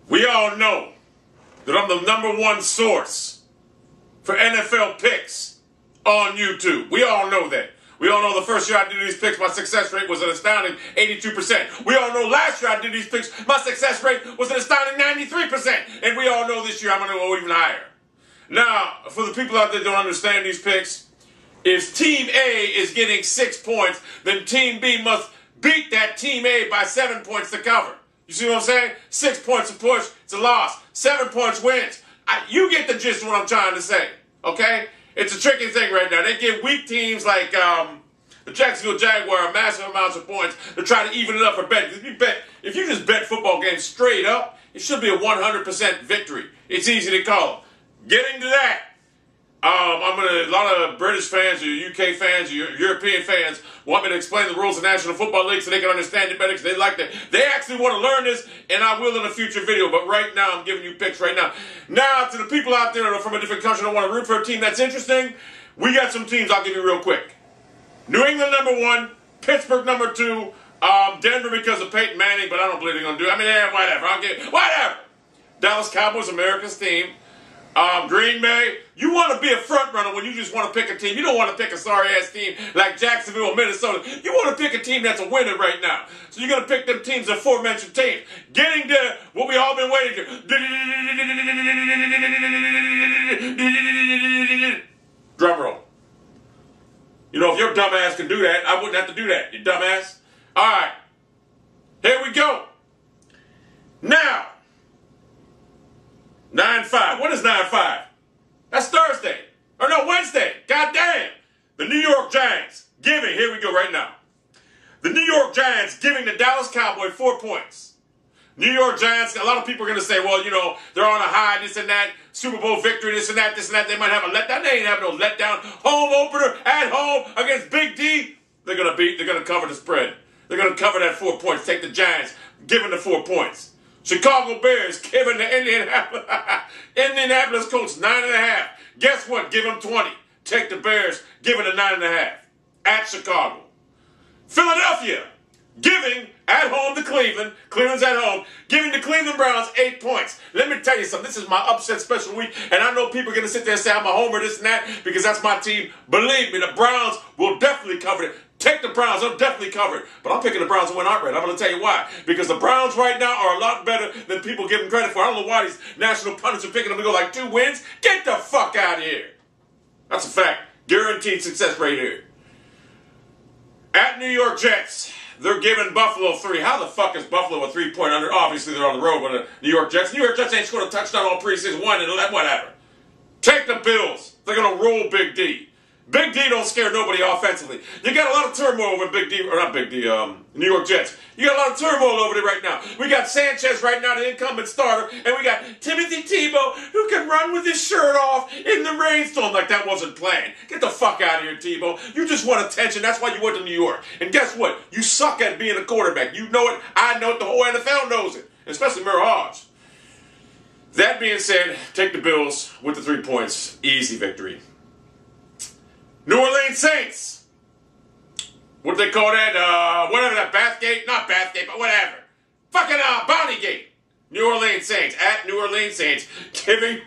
We all know that I'm the #1 source for NFL picks on YouTube. We all know that. We all know the first year I did these picks, my success rate was an astounding 82%. We all know last year I did these picks, my success rate was an astounding 93%. And we all know this year I'm going to go even higher. Now, for the people out there that don't understand these picks, if Team A is getting 6 points, then Team B must beat that Team A by 7 points to cover. You see what I'm saying? 6 points a push, it's a loss. 7 points wins. You get the gist of what I'm trying to say, okay? It's a tricky thing right now. They give weak teams like the Jacksonville Jaguars massive amounts of points to try to even it up for betting. If you just bet football games straight up, it should be a 100% victory. It's easy to call. Getting to that, a lot of British fans or UK fans or European fans want me to explain the rules of National Football League so they can understand it better because they actually want to learn this, and I will in a future video. But right now, I'm giving you picks right now. Now, to the people out there that are from a different country that want to root for a team that's interesting, we got some teams I'll give you real quick. New England #1, Pittsburgh #2, Denver because of Peyton Manning, but I don't believe they're going to do it. I mean, yeah, whatever. Whatever. Dallas Cowboys, America's team. Green Bay, you want to be a front runner when you just want to pick a team. You don't want to pick a sorry-ass team like Jacksonville or Minnesota. You want to pick a team that's a winner right now. So you're going to pick them teams, the aforementioned teams. Getting to what we all been waiting to. Drum roll. You know, if your dumbass can do that, I wouldn't have to do that, you dumbass. All right. Here we go. Now. 9-5. What is 9-5? That's Thursday. Or no, Wednesday. God damn. The New York Giants giving, here we go right now. The New York Giants giving the Dallas Cowboys 4 points. New York Giants, a lot of people are going to say, well, you know, they're on a high, this and that, Super Bowl victory, this and that, They might have a letdown. They ain't having no letdown. Home opener at home against Big D. They're going to cover the spread. They're going to cover that 4 points. Take the Giants, giving the 4 points. Chicago Bears giving the Indianapolis Colts 9.5. Guess what? Give them 20. Take the Bears, giving the 9.5 at Chicago. Philadelphia giving at home to Cleveland. Cleveland's at home. Giving the Cleveland Browns 8 points. Let me tell you something. This is my upset special week, and I know people are going to sit there and say I'm a homer, this and that, because that's my team. Believe me, the Browns will definitely cover it. Take the Browns. They'll definitely cover it. But I'm picking the Browns to win outright. I'm going to tell you why. Because the Browns right now are a lot better than people give them credit for. I don't know why these national pundits are picking them to go like 2 wins. Get the fuck out of here. That's a fact. Guaranteed success right here. At New York Jets, they're giving Buffalo 3. How the fuck is Buffalo a 3-point under? Obviously, they're on the road with the New York Jets. New York Jets ain't scored a touchdown all preseason 1 and whatever. Take the Bills. They're going to roll Big D. Big D don't scare nobody offensively. You got a lot of turmoil over New York Jets. You got a lot of turmoil over there right now. We got Sanchez right now, the incumbent starter, and we got Timothy Tebow, who can run with his shirt off in the rainstorm like that wasn't planned. Get the fuck out of here, Tebow. You just want attention. That's why you went to New York. And guess what? You suck at being a quarterback. You know it. I know it. The whole NFL knows it, especially Merrill Hodge. That being said, take the Bills with the 3 points. Easy victory. New Orleans Saints. What do they call that? Whatever that, Bathgate? Not Bathgate, but whatever. Fucking Bountygate. New Orleans Saints. At New Orleans Saints. Giving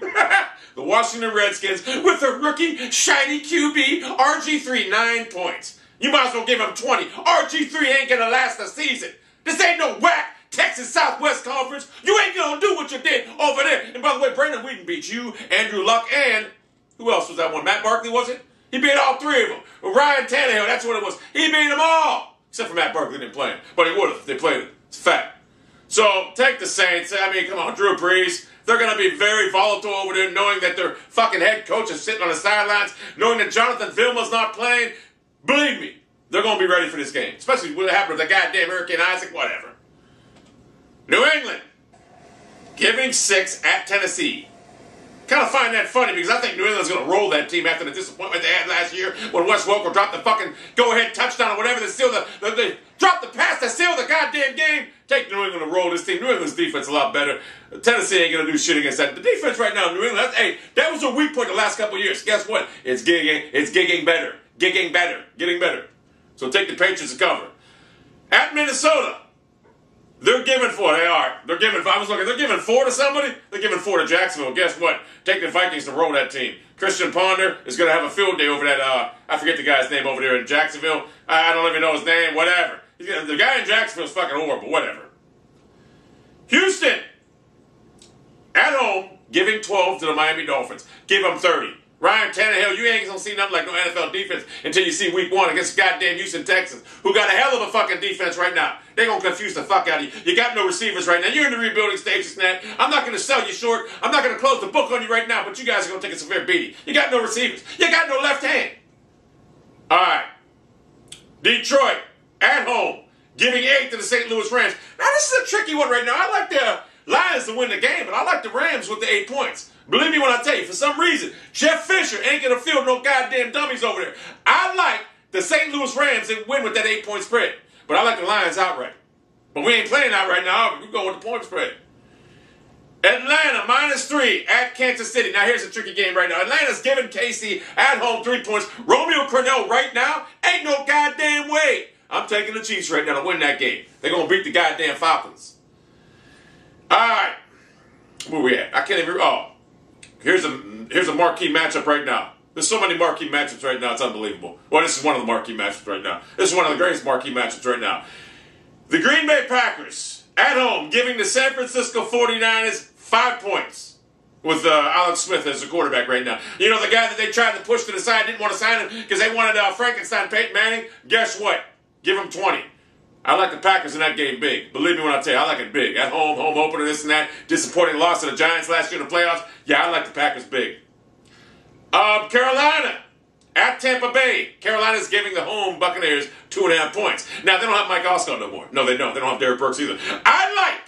the Washington Redskins with a rookie shiny QB, RG3, 9 points. You might as well give him 20. RG3 ain't going to last a season. This ain't no whack Texas Southwest Conference. You ain't going to do what you did over there. And by the way, Brandon Wheaton beat you, Andrew Luck, and who else was that one? Matt Barkley, was it? He beat all 3 of them. Ryan Tannehill, that's what it was. He beat them all. Except for Matt Barkley didn't play him. But he would have if they played him. It's a fact. So, take the Saints. I mean, come on, Drew Brees. They're going to be very volatile over there, knowing that their fucking head coach is sitting on the sidelines, knowing that Jonathan Vilma's not playing. Believe me, they're going to be ready for this game. Especially what happened with the goddamn Hurricane Isaac, whatever. New England, giving 6 at Tennessee. Kind of find that funny because I think New England's going to roll that team after the disappointment they had last year when Wes Welker dropped the fucking go-ahead touchdown or whatever to seal they dropped the pass to seal the goddamn game. Take New England to roll this team. New England's defense a lot better. Tennessee ain't going to do shit against that. The defense right now in New England, that was a weak point the last couple of years. Guess what? It's gigging better. Getting better. So take the Patriots to cover. At Minnesota, They're giving 4. They are. They're giving. I was looking. They're giving 4 to somebody. They're giving 4 to Jacksonville. Guess what? Take the Vikings to roll that team. Christian Ponder is going to have a field day over that. I forget the guy's name over there in Jacksonville. I don't even know his name. Whatever. The guy in Jacksonville is fucking horrible. Whatever. Houston at home giving 12 to the Miami Dolphins. Give them 30. Ryan Tannehill, you ain't gonna see nothing like no NFL defense until you see week 1 against goddamn Houston Texans, who got a hell of a fucking defense right now. They gonna confuse the fuck out of you. You got no receivers right now. You're in the rebuilding stage, Snap. I'm not gonna sell you short. I'm not gonna close the book on you right now, but you guys are gonna take a severe beating. You got no receivers. You got no left hand. All right. Detroit at home giving 8 to the St. Louis Rams. Now this is a tricky one right now. I like the Lions to win the game, but I like the Rams with the 8 points. Believe me when I tell you, for some reason, Jeff Fisher ain't going to field no goddamn dummies over there. I like the St. Louis Rams to win with that 8-point spread. But I like the Lions outright. But we ain't playing outright now. We're going with the point spread. Atlanta, -3 at Kansas City. Now, here's a tricky game right now. Atlanta's giving KC at home 3 points. Romeo Crennel right now, ain't no goddamn way. I'm taking the Chiefs right now to win that game. They're going to beat the goddamn Falcons. All right. Where we at? I can't even... Oh. Here's a marquee matchup right now. There's so many marquee matchups right now, it's unbelievable. Well, this is one of the marquee matchups right now. This is one of the greatest marquee matchups right now. The Green Bay Packers, at home, giving the San Francisco 49ers 5 points. With Alex Smith as the quarterback right now. You know, the guy that they tried to push to the side, didn't want to sign him because they wanted Frankenstein Peyton Manning? Guess what? Give him 20. I like the Packers in that game big. Believe me when I tell you, I like it big. At home, home opener, this and that. Disappointing loss to the Giants last year in the playoffs. Yeah, I like the Packers big. Carolina at Tampa Bay. Carolina's giving the home Buccaneers 2.5 points. Now, they don't have Mike Oscar no more. No, they don't. They don't have Derrick Burks either. I like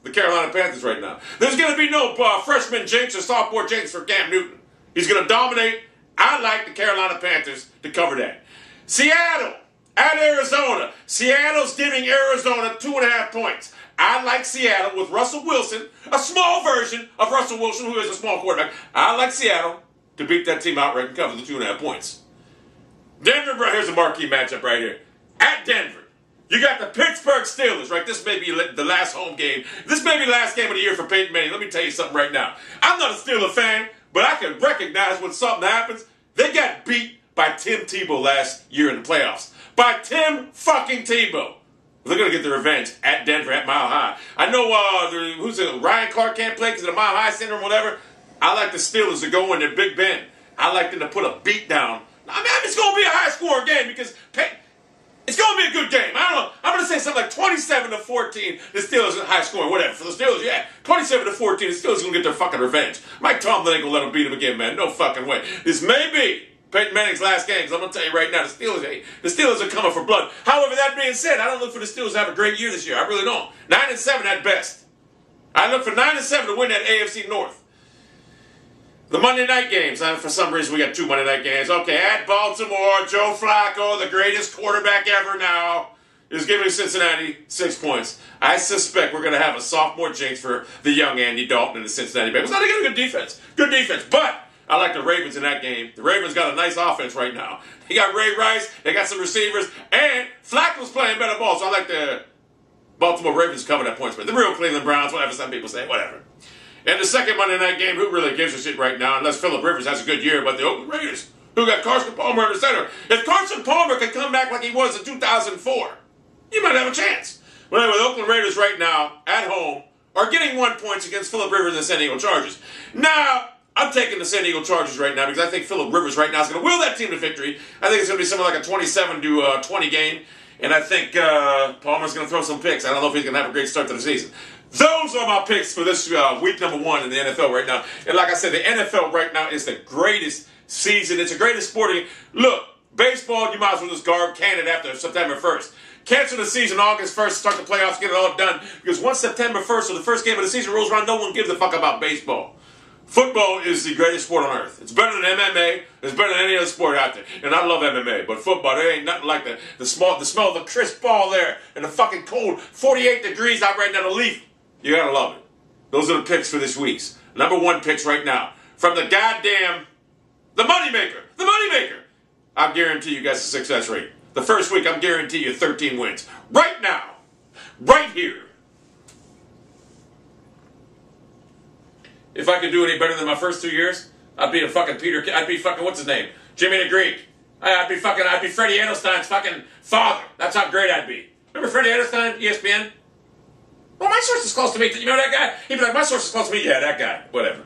the Carolina Panthers right now. There's going to be no freshman jinx or sophomore jinx for Cam Newton. He's going to dominate. I like the Carolina Panthers to cover that. Seattle at Arizona. Seattle's giving Arizona 2.5 points. I like Seattle with Russell Wilson, a small version of Russell Wilson, who is a small quarterback. I like Seattle to beat that team outright and cover the 2.5 points. Denver, here's a marquee matchup right here. At Denver, you got the Pittsburgh Steelers, right? This may be the last home game. This may be the last game of the year for Peyton Manning. Let me tell you something right now. I'm not a Steeler fan, but I can recognize when something happens. They got beat by Tim Tebow last year in the playoffs. By Tim fucking Tebow. They're going to get the revenge at Denver at Mile High. I know Ryan Clark can't play because of the Mile High syndrome or whatever. I like the Steelers to go in there Big Ben. I like them to put a beat down. I mean, it's going to be a high-scoring game because it's going to be a good game. I don't know. I'm going to say something like 27-14. The Steelers are high-scoring, whatever. For the Steelers, yeah, 27-14. The Steelers are going to get their fucking revenge. Mike Tomlin ain't going to let them beat them again, man. No fucking way. This may be Peyton Manning's last game, because I'm going to tell you right now, the Steelers are coming for blood. However, that being said, I don't look for the Steelers to have a great year this year. I really don't. 9-7 at best. I look for 9-7 to win that AFC North. The Monday night games. For some reason, we got 2 Monday night games. Okay, at Baltimore, Joe Flacco, the greatest quarterback ever now, is giving Cincinnati 6 points. I suspect we're going to have a sophomore jinx for the young Andy Dalton and the Cincinnati Bengals. Now, they got a good defense. Good defense, but I like the Ravens in that game. The Ravens got a nice offense right now. They got Ray Rice, they got some receivers, and Flacco's playing better ball, so I like the Baltimore Ravens cover that point spread. The real Cleveland Browns, whatever some people say, whatever. And the second Monday night game, who really gives a shit right now, unless Phillip Rivers has a good year, but the Oakland Raiders, who got Carson Palmer in the center. If Carson Palmer could come back like he was in 2004, you might have a chance. But anyway, the Oakland Raiders right now, at home, are getting 1 point against Phillip Rivers and the San Diego Chargers. Now, I'm taking the San Diego Chargers right now because I think Phillip Rivers right now is going to will that team to victory. I think it's going to be something like a 27-20 game. And I think Palmer's going to throw some picks. I don't know if he's going to have a great start to the season. Those are my picks for this week number 1 in the NFL right now. And like I said, the NFL right now is the greatest season. It's the greatest sporting. Look, baseball, you might as well just can it after September 1st. Cancel the season August 1st, start the playoffs, get it all done. Because once September 1st or the first game of the season rolls around, no one gives a fuck about baseball. Football is the greatest sport on earth. It's better than MMA. It's better than any other sport out there. And I love MMA, but football, there ain't nothing like the smell of the crisp ball there and the fucking cold 48 degrees out right now, the leaf. You gotta love it. Those are the picks for this week's. Number 1 picks right now. From the moneymaker. The moneymaker. I guarantee you guys a success rate. The first week, I'm guaranteeing you 13 wins. Right now. Right here. if I could do any better than my first 2 years, I'd be a fucking I'd be fucking, what's his name? Jimmy the Greek. I'd be Freddie Edelstein's fucking father. That's how great I'd be. Remember Freddie Edelstein, ESPN? Well, my source is close to me. You know that guy? He'd be like, my source is close to me. Yeah, that guy. Whatever.